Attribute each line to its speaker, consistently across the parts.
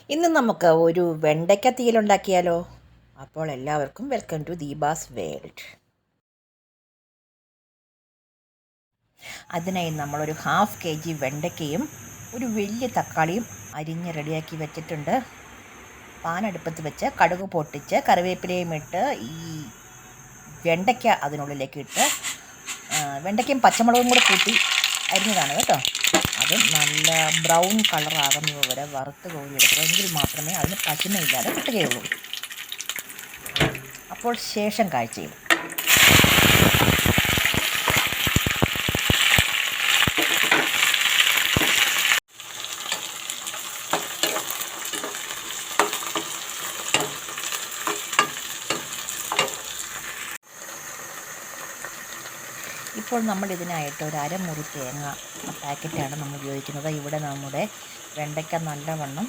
Speaker 1: ഇന്ന് നമുക്ക് ഒരു വെണ്ടയ്ക്ക തീയലുണ്ടാക്കിയാലോ? അപ്പോൾ എല്ലാവർക്കും വെൽക്കം ടു ദീപാസ് വേൾഡ്. അതിനായി നമ്മളൊരു 1/2 kg വെണ്ടയ്ക്കയും ഒരു വലിയ തക്കാളിയും അരിഞ്ഞ് റെഡിയാക്കി വെച്ചിട്ടുണ്ട്. പാൻ അടുപ്പത്ത് വെച്ച് കടുക് പൊട്ടിച്ച് കറിവേപ്പിലയും ഇട്ട് ഈ വെണ്ടയ്ക്ക അതിനുള്ളിലേക്ക് ഇട്ട് വെണ്ടയ്ക്കയും പച്ചമുളകും കൂടെ കൂട്ടി അരിഞ്ഞതാണ് കേട്ടോ. അത് നല്ല ബ്രൗൺ കളറാകുന്നത് വരെ വറുത്ത് കോരിയെടുക്കുക. എങ്കിൽ മാത്രമേ അതിന് പശുമയില്ലാതെ കിട്ടുകയുള്ളൂ. അപ്പോൾ ശേഷം കാഴ്ചയിൽ ഇപ്പോൾ നമ്മൾ ഇതിനായിട്ട് ഒരു അരമുറി തേങ്ങ പാക്കറ്റാണ് നമ്മൾ ഉപയോഗിക്കുന്നത്. ഇവിടെ നമ്മുടെ വെണ്ടയ്ക്ക നല്ലവണ്ണം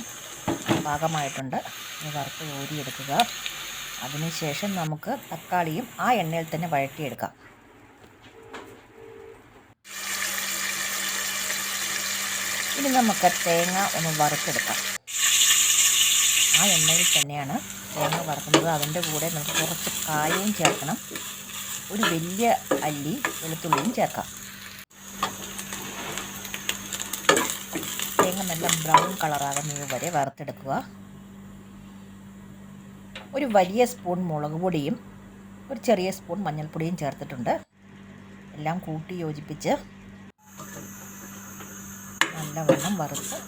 Speaker 1: പാകമായിട്ടുണ്ട്. വറുത്ത് കോരിയെടുക്കുക. അതിനുശേഷം നമുക്ക് തക്കാളിയും ആ എണ്ണയിൽ തന്നെ വഴറ്റിയെടുക്കാം. ഇനി നമുക്ക് തേങ്ങ ഒന്ന് വറുത്തെടുക്കാം. ആ എണ്ണയിൽ തന്നെയാണ് തേങ്ങ വറുക്കുന്നത്. അതിൻ്റെ കൂടെ നമുക്ക് കുറച്ച് കായവും ചേർക്കണം. ഒരു വലിയ അല്ലി വെളുത്തുള്ളിയും ചേർക്കാം. തേങ്ങ നല്ല ബ്രൗൺ കളറാകുന്നത് വരെ വറുത്തെടുക്കുക. ഒരു വലിയ സ്പൂൺ മുളക് പൊടിയും ഒരു ചെറിയ സ്പൂൺ മഞ്ഞൾപ്പൊടിയും ചേർത്തിട്ടുണ്ട്. എല്ലാം കൂട്ടി യോജിപ്പിച്ച് നല്ലവണ്ണം വറുത്ത്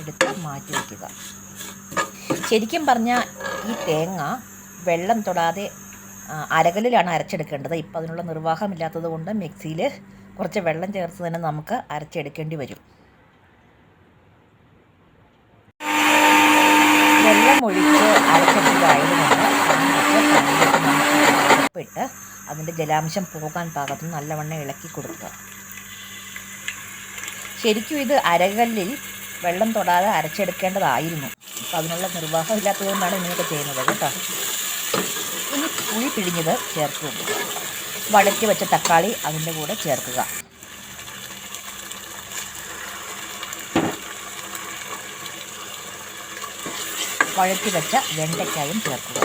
Speaker 1: എടുത്ത് മാറ്റി വയ്ക്കുക. ശരിക്കും പറഞ്ഞാൽ ഈ തേങ്ങ വെള്ളം തൊടാതെ അരകല്ലിലാണ് അരച്ചെടുക്കേണ്ടത്. ഇപ്പം അതിനുള്ള നിർവാഹമില്ലാത്തത് കൊണ്ട് മിക്സിയിൽ കുറച്ച് വെള്ളം ചേർത്ത് തന്നെ നമുക്ക് അരച്ചെടുക്കേണ്ടി വരും. വെള്ളം ഒഴിച്ച് അരച്ചെടുത്തതായതുകൊണ്ട് ഉപ്പിട്ട് അതിൻ്റെ ജലാംശം പോകാൻ പാകത്തിന് നല്ലവണ്ണം ഇളക്കി കൊടുക്കുക. ശരിക്കും ഇത് അരകല്ലിൽ വെള്ളം തൊടാതെ അരച്ചെടുക്കേണ്ടതായിരുന്നു. ഇപ്പം അതിനുള്ള നിർവാഹമില്ലാത്തത് കൊണ്ടാണ് ഇങ്ങനെയൊക്കെ ചെയ്യുന്നത് കേട്ടോ. ഇനി പുളി പിഴിഞ്ഞത് ചേർക്കുക. വഴറ്റി വെച്ച തക്കാളി അതിൻ്റെ കൂടെ ചേർക്കുക. വഴറ്റി വെച്ച വെണ്ടയ്ക്കായും ചേർക്കുക.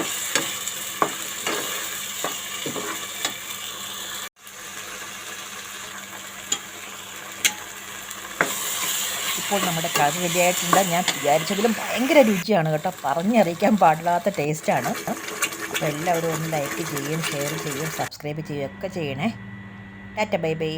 Speaker 1: ഇപ്പോൾ നമ്മുടെ കറി റെഡിയായിട്ടുണ്ട്. ഞാൻ വിചാരിച്ചതിലും ഭയങ്കര രുചിയാണ് കേട്ടോ. പറഞ്ഞറിയിക്കാൻ പാടില്ലാത്ത ടേസ്റ്റാണ്. അപ്പോൾ എല്ലാവരും ഒന്ന് ലൈക്ക് ചെയ്യുകയും ഷെയർ ചെയ്യുകയും സബ്സ്ക്രൈബ് ചെയ്യുകയും ഒക്കെ ചെയ്യണേ. Tata bye bye.